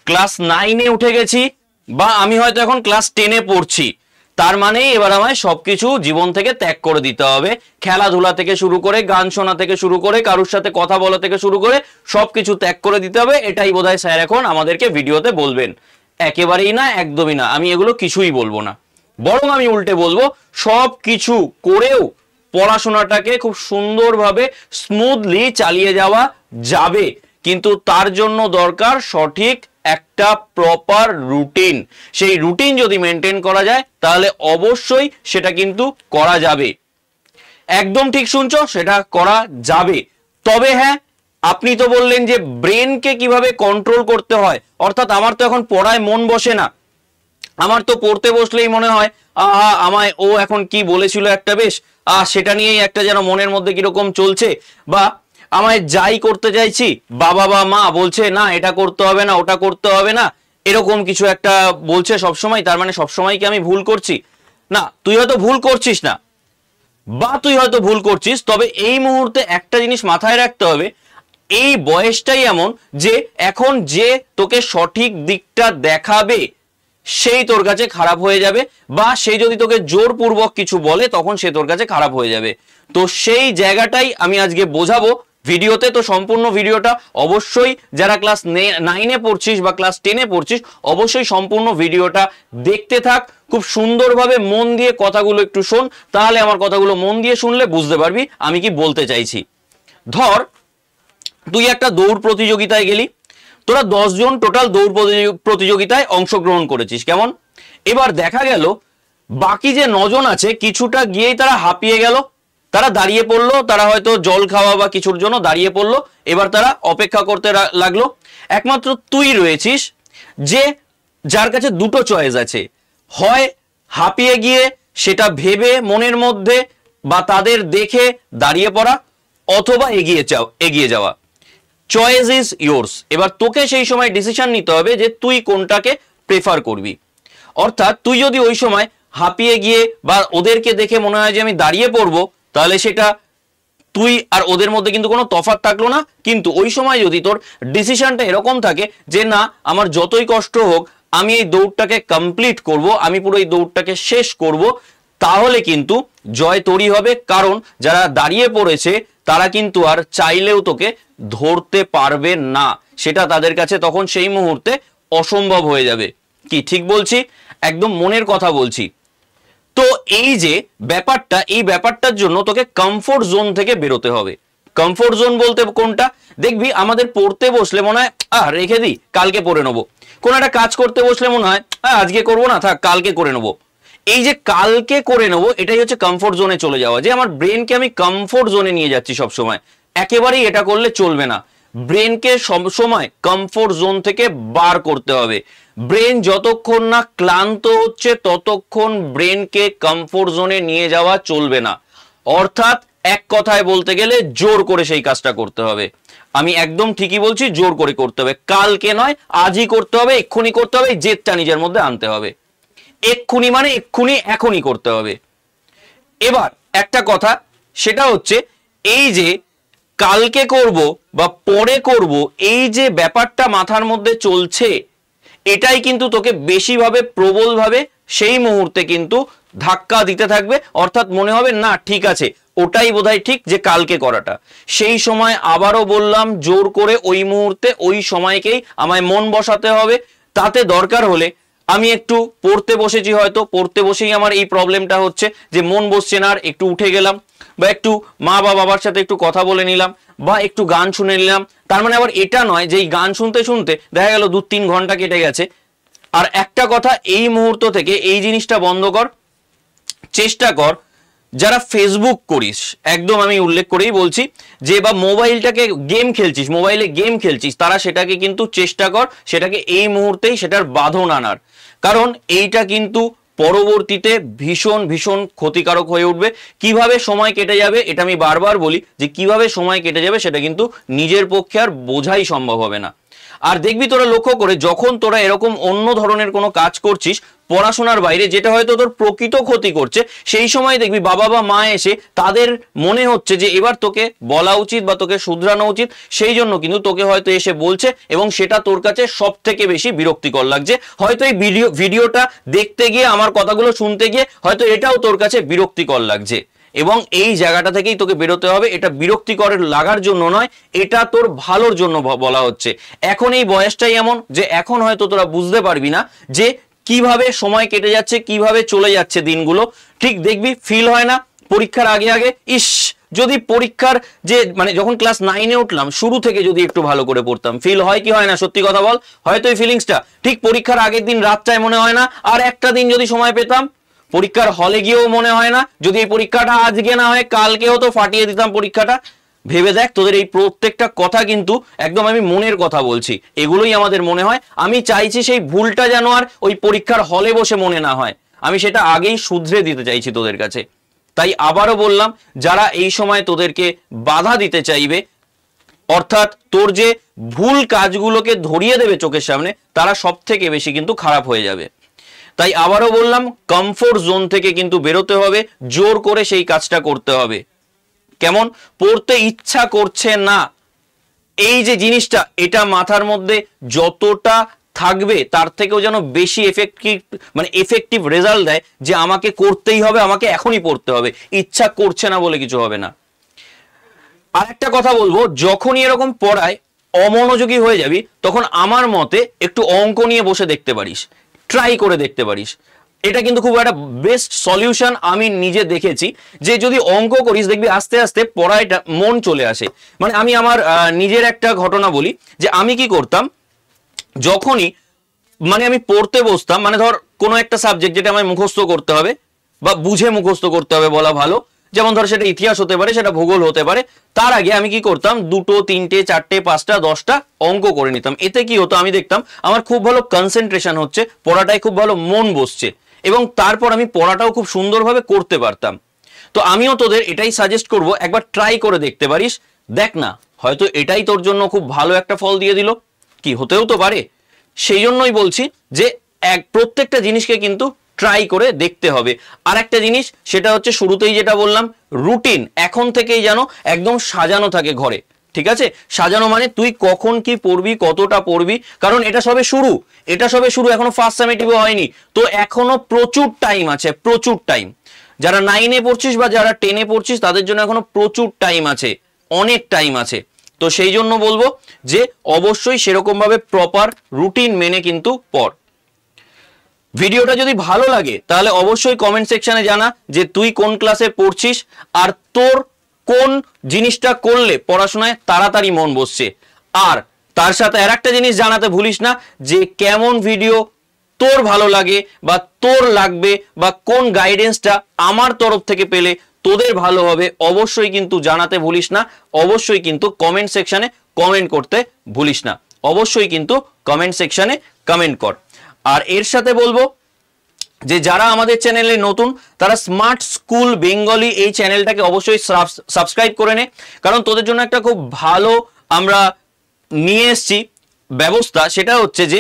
Class 9-এ উঠে গেছি বা আমি হয়তো এখন ক্লাস 10-এ পড়ছি, তার মানে এবার আমায় সবকিছু জীবন থেকে ত্যাগ করে দিতে হবে। খেলাধুলা থেকে শুরু করে, গান শোনা থেকে শুরু করে, কারোর সাথে কথা বলা থেকে শুরু করে সবকিছু ত্যাগ করে দিতে হবে। এটাই বোধহয় স্যার এখন আমাদেরকে ভিডিওতে বলবেন। একেবারেই না, একদমই না, আমি এগুলো কিছুই বলবো না, বরং আমি উল্টে বলবো সব কিছু করেও পড়াশোনাটাকে খুব সুন্দরভাবে স্মুথলি চালিয়ে যাওয়া যাবে, কিন্তু তার জন্য দরকার সঠিক একটা প্রপার রুটিন। সেই রুটিন যদি মেনটেন করা যায় তাহলে অবশ্যই সেটা কিন্তু করা যাবে। একদম ঠিক শুনছো, সেটা করা যাবে। তবে হ্যাঁ, আপনি তো বললেন যে ব্রেনকে কিভাবে কন্ট্রোল করতে হয়, অর্থাৎ আমার তো এখন পড়ায় মন বসে না, আমার তো পড়তে বসলেই মনে হয় আমায় ও এখন কি বলেছিল একটা বেশ সেটা নিয়েই একটা যেন মনের মধ্যে কিরকম চলছে, বা আমায় যাই করতে চাইছি বাবা বা মা বলছে না এটা করতে হবে না, ওটা করতে হবে না, এরকম কিছু একটা বলছে সবসময়, তার মানে সবসময় কি আমি ভুল করছি? না, তুই হয়তো ভুল করছিস না, বা তুই হয়তো ভুল করছিস, তবে এই মুহূর্তে একটা জিনিস মাথায় রাখতে হবে, এই বয়সটাই এমন যে এখন যে তোকে সঠিক দিকটা দেখাবে সেই তোর কাছে খারাপ হয়ে যাবে, বা সেই যদি তোকে জোরপূর্বক কিছু বলে তখন সে তোর কাছে খারাপ হয়ে যাবে। তো সেই জায়গাটাই আমি আজকে বোঝাবো ভিডিওতে। তো সম্পূর্ণ ভিডিওটা অবশ্যই যারা ক্লাস 9-এ পড়ছিস বা ক্লাস 10-এ পড়ছিস অবশ্যই সম্পূর্ণ ভিডিওটা দেখতে থাক, খুব সুন্দরভাবে মন দিয়ে কথাগুলো একটু শোন, তাহলে আমার কথাগুলো মন দিয়ে শুনলে বুঝতে পারবি আমি কি বলতে চাইছি। ধর তুই একটা দৌড় প্রতিযোগিতায় গেলি, তোরা 10 জন টোটাল দৌড় প্রতিযোগিতায় অংশগ্রহণ করেছিস, কেমন? এবার দেখা গেল বাকি যে 9 জন আছে কিছুটা গিয়েই তারা হাঁপিয়ে গেল, তারা দাঁড়িয়ে পড়লো, তারা হয়তো জল খাওয়া বা কিছুর জন্য দাঁড়িয়ে পড়লো, এবার তারা অপেক্ষা করতে লাগলো। একমাত্র তুই রয়েছিস যে যার কাছে দুটো চয়েস আছে, হয় হাঁপিয়ে গিয়ে সেটা ভেবে মনের মধ্যে বা তাদের দেখে দাঁড়িয়ে পড়া, অথবা এগিয়ে যাওয়া। Choice is yours. এবার তোকে সেই সময় ডিসিশন নিতে হবে যে তুই কোনটাকে প্রেফার করবি। অর্থাৎ তুই যদি ওই সময় হাঁপিয়ে গিয়ে বা ওদেরকে দেখে মনে হয় যে আমি দাঁড়িয়ে পড়বো, তাহলে সেটা তুই আর ওদের মধ্যে কিন্তু কোনো তফাৎ থাকলো না। কিন্তু ওই সময় যদি তোর ডিসিশনটা এরকম থাকে যে না, আমার যতই কষ্ট হোক আমি এই দৌড়টাকে কমপ্লিট করব, আমি পুরো এই দৌড়টাকে শেষ করব, তাহলে কিন্তু জয় তোরই হবে। কারণ যারা দাঁড়িয়ে পড়েছে তারা কিন্তু আর চাইলেও তোকে ধরতে পারবে না, সেটা তাদের কাছে তখন সেই মুহূর্তে অসম্ভব হয়ে যাবে। কি ঠিক বলছি? একদম মনের কথা বলছি। তো এই যে ব্যাপারটা, এই ব্যাপারটার জন্য তোকে কমফোর্ট জোন থেকে বেরোতে হবে। কমফোর্ট জোন বলতে কোনটা? দেখবি আমাদের পড়তে বসলে মনে হয় রেখে দিই, কালকে পড়ে নেবো। কোন একটা কাজ করতে বসলে মনে হয় আজকে করবো না, থাক কালকে করে নেবো। এই যে কালকে করে নেবো, এটাই হচ্ছে কমফোর্ট জোনে চলে যাওয়া, যে আমার ব্রেনকে আমি কমফোর্ট জোনে নিয়ে যাচ্ছি সব সময়। একেবারেই এটা করলে চলবে না, ব্রেনকে সব সময় কমফোর্ট জোন থেকে বার করতে হবে। ব্রেন যতক্ষণ না ক্লান্ত হচ্ছে ততক্ষণ ব্রেনকে কমফোর্ট জোনে নিয়ে যাওয়া চলবে না। অর্থাৎ এক কথায় বলতে গেলে জোর করে সেই কাজটা করতে হবে। আমি একদম ঠিকই বলছি, জোর করে করতে হবে, কালকে নয় আজই করতে হবে, এক্ষুনি করতে হবে, জেদটা নিজের মধ্যে আনতে হবে। এক্ষুনি মানে এক্ষুনি, এখনই করতে হবে। এবার একটা কথা, সেটা হচ্ছে এই যে কালকে করব বা পরে করব, এই যে ব্যাপারটা মাথার মধ্যে চলছে, এটাই কিন্তু তোকে বেশিভাবে প্রবলভাবে সেই মুহূর্তে কিন্তু ধাক্কা দিতে থাকবে। অর্থাৎ মনে হবে না ঠিক আছে, ওটাই বোধহয় ঠিক যে কালকে করাটা। সেই সময় আবারও বললাম, জোর করে ওই মুহূর্তে ওই সময়কেই আমায় মন বসাতে হবে। তাতে দরকার হলে আমি একটু পড়তে বসেছি, হয়তো পড়তে বসেই আমার এই প্রবলেমটা হচ্ছে যে মন বসছে না, আর একটু উঠে গেলাম, বা একটু মা বা বাবার সাথে একটু কথা বলে নিলাম, বা একটু গান শুনে নিলাম। তার মানে আবার এটা নয় যে এই গান শুনতে শুনতে দেখা গেল 2-3 ঘন্টা কেটে গেছে। আর একটা কথা, এই মুহূর্ত থেকে এই জিনিসটা বন্ধ কর, চেষ্টা কর যারা ফেসবুক করিস, একদম আমি উল্লেখ করেই বলছি, যে বা মোবাইলটাকে গেম খেলছিস, মোবাইলে গেম খেলছিস, তারা সেটাকে কিন্তু চেষ্টা কর সেটাকে এই মুহূর্তেই সেটার বাঁধন আনার। কারণ এইটা কিন্তু পরবর্তীতে ভীষণ ভীষণ ক্ষতিকারক হয়ে উঠবে। কিভাবে সময় কেটে যাবে, এটা আমি বারবার বলি যে কিভাবে সময় কেটে যাবে সেটা কিন্তু নিজের পক্ষে আর বোঝাই সম্ভব হবে না। আর দেখবি তোরা লক্ষ্য করে, যখন তোরা এরকম অন্য ধরনের কোনো কাজ করছিস, পড়াশোনার বাইরে যেটা হয়তো তোর প্রকৃত ক্ষতি করছে, সেই সময় দেখবি বাবা বা মা এসে তাদের মনে হচ্ছে যে এবার তোকে বলা উচিত বা তোকে শুধরানো উচিত, সেই জন্য কিন্তু তোকে হয়তো এসে বলছে এবং সেটা তোর কাছে সব থেকে বেশি বিরক্তিকর লাগছে। হয়তো এই ভিডিওটা দেখতে গিয়ে, আমার কথাগুলো শুনতে গিয়ে হয়তো এটাও তোর কাছে বিরক্তিকর লাগছে, এবং এই জায়গাটা থেকেই তোকে বেরোতে হবে। এটা বিরক্তিকর লাগার জন্য নয়, এটা তোর ভালোর জন্য বলা হচ্ছে। এখন এই বয়সটাই এমন যে এখন হয়তো তোরা বুঝতে পারবি না যে কিভাবে সময় কেটে যাচ্ছে, কিভাবে চলে যাচ্ছে দিনগুলো। ঠিক দেখবি ফিল হয় না পরীক্ষার আগে আগে, ইস যদি পরীক্ষার যে মানে যখন ক্লাস 9-এ উঠলাম শুরু থেকে যদি একটু ভালো করে পড়তাম, ফিল হয় কি হয় না? সত্যি কথা বল, হয়তো এই ফিলিংসটা ঠিক পরীক্ষার আগের দিন রাতটায় মনে হয় না, আর একটা দিন যদি সময় পেতাম পরীক্ষার হলে গিয়েও মনে হয় না, যদি এই পরীক্ষাটা আজকে না হয় কালকেও তো ফাটিয়ে দিতাম পরীক্ষাটা। ভেবে দেখ, তোদের এই প্রত্যেকটা কথা কিন্তু একদম আমি মনের কথা বলছি, এগুলোই আমাদের মনে হয়। আমি চাইছি সেই ভুলটা যেন আর ওই পরীক্ষার হলে বসে মনে না হয়, আমি সেটা আগেই শুধরে দিতে চাইছি তোদের কাছে। তাই আবারও বললাম, যারা এই সময় তোদেরকে বাধা দিতে চাইবে, অর্থাৎ তোর যে ভুল কাজগুলোকে ধরিয়ে দেবে চোখের সামনে, তারা সব থেকে বেশি কিন্তু খারাপ হয়ে যাবে। তাই আবারও বললাম, কমফোর্ট জোন থেকে কিন্তু বেরোতে হবে, জোর করে সেই কাজটা করতে হবে। কেমন? পড়তে ইচ্ছা করছে না, এই যে জিনিসটা, এটা মাথার মধ্যে যতটা থাকবে তার থেকেও যেন বেশি এফেক্টিভ রেজাল্ট দেয় যে আমাকে করতেই হবে, আমাকে এখনই পড়তে হবে, ইচ্ছা করছে না বলে কিছু হবে না। আর একটা কথা বলবো, যখনই এরকম পড়ায় অমনোযোগী হয়ে যাবি, তখন আমার মতে একটু অঙ্ক নিয়ে বসে দেখতে পারিস, ট্রাই করে দেখতে পারিস। এটা কিন্তু খুব একটা বেস্ট সলিউশন, আমি নিজে দেখেছি যে যদি অঙ্ক করিস দেখবি আস্তে আস্তে পড়াটা মন চলে আসে। মানে আমি আমার নিজের একটা ঘটনা বলি, যে আমি কি করতাম যখনই আমি পড়তে বসতাম, মানে ধর কোনো একটা সাবজেক্ট যেটা আমায় মুখস্থ করতে হবে বা বুঝে মুখস্থ করতে হবে বলা ভালো, যেমন ধর সেটা ইতিহাস হতে পারে, সেটা ভূগোল হতে পারে, তার আগে আমি কি করতাম 2, 3, 4, 5, 10টা অঙ্ক করে নিতাম। এতে কি হতো, আমি দেখতাম আমার খুব ভালো কনসেন্ট্রেশন হচ্ছে, পড়াটায় খুব ভালো মন বসছে, এবং তারপর আমি পড়াটাও খুব সুন্দরভাবে করতে পারতাম। তো আমিও তোদের এটাই সাজেস্ট করব, একবার ট্রাই করে দেখতে পারিস। দেখ না, হয়তো এটাই তোর জন্য খুব ভালো একটা ফল দিয়ে দিল, কি হতেও তো পারে। সেই জন্যই বলছি যে প্রত্যেকটা জিনিসকে কিন্তু ট্রাই করে দেখতে হবে। আর একটা জিনিস, সেটা হচ্ছে শুরুতেই যেটা বললাম, রুটিন এখন থেকেই যেন একদম সাজানো থাকে ঘরে, ঠিক আছে? সাজানো মানে তুই কখন কি পড়বি, কতটা পড়বি, কারণ এটা সবে শুরু, এখনো ফার্স্ট সামেটিভও হয়নি, তো এখনো প্রচুর টাইম আছে, প্রচুর টাইম। যারা 9-এ পড়ছিস বা যারা 10-এ পড়ছিস তাদের জন্য এখনো প্রচুর টাইম আছে, অনেক টাইম আছে। তো সেই জন্য বলবো যে অবশ্যই সেরকম ভাবে প্রপার রুটিন মেনে কিন্তু পড়। ভিডিওটা যদি ভালো লাগে তাহলে অবশ্যই কমেন্ট সেকশনে জানা যে তুই কোন ক্লাসে পড়ছিস আর তোর কোন জিনিসটা করলে পড়াশোনায় তাড়াতাড়ি মন বসছে। আর তার সাথে আরেকটা জিনিস জানাতে ভুলিস না যে কেমন ভিডিও তোর ভালো লাগে বা তোর লাগবে, বা কোন গাইডেন্সটা আমার তরফ থেকে পেলে তোদের ভালো হবে, অবশ্যই কিন্তু জানাতে ভুলিস না। অবশ্যই কিন্তু কমেন্ট সেকশনে কমেন্ট করতে ভুলিস না, অবশ্যই কিন্তু কমেন্ট সেকশনে কমেন্ট কর। আর এর সাথে বলবো যে যারা আমাদের চ্যানেলে নতুন, তারা স্মার্ট স্কুল বেঙ্গলি এই চ্যানেলটাকে অবশ্যই সাবস্ক্রাইব করে নে, কারণ তোদের জন্য একটা খুব ভালো আমরা নিয়ে এসেছি ব্যবস্থা। সেটা হচ্ছে যে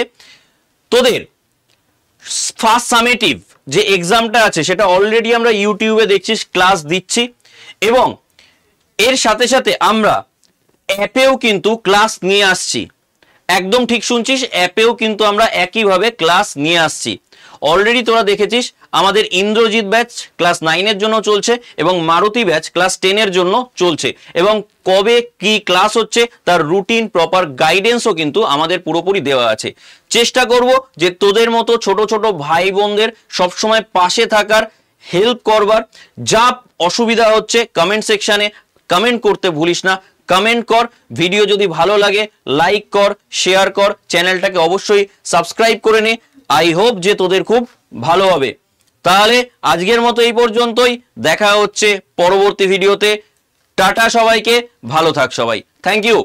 তোদের ফার্স্ট সামেটিভ যে এক্সামটা আছে সেটা অলরেডি আমরা ইউটিউবে দেখছিস ক্লাস দিচ্ছি, এবং এর সাথে সাথে আমরা অ্যাপেও কিন্তু ক্লাস নিয়ে আসছি। একদম ঠিক শুনছিস, অ্যাপেও কিন্তু আমরা একইভাবে ক্লাস নিয়ে আসছি। অলরেডি তোরা দেখেছিস আমাদের ইন্দ্রজিৎ ব্যাচ ক্লাস 9-এর জন্য চলছে এবং মারুতি ব্যাচ ক্লাস 10-এর জন্য চলছে, এবং কবে কি ক্লাস হচ্ছে তার রুটিন প্রপার গাইডেন্সও কিন্তু আমাদের পুরোপুরি দেওয়া আছে। চেষ্টা করব যে তোদের মতো ছোট ছোট ভাই বোনদের সবসময় পাশে থাকার, হেল্প করবার। যা অসুবিধা হচ্ছে কমেন্ট সেকশনে কমেন্ট করতে ভুলিস না, কমেন্ট কর। ভিডিও যদি ভালো লাগে লাইক কর, শেয়ার কর, চ্যানেলটাকে অবশ্যই সাবস্ক্রাইব করে নে। আই হোপ যে তোদের খুব ভালো হবে। তাহলে আজকের মতো এই পর্যন্তই, দেখা হচ্ছে পরবর্তী ভিডিওতে। টাটা সবাইকে, ভালো থাক সবাই, থ্যাংক ইউ।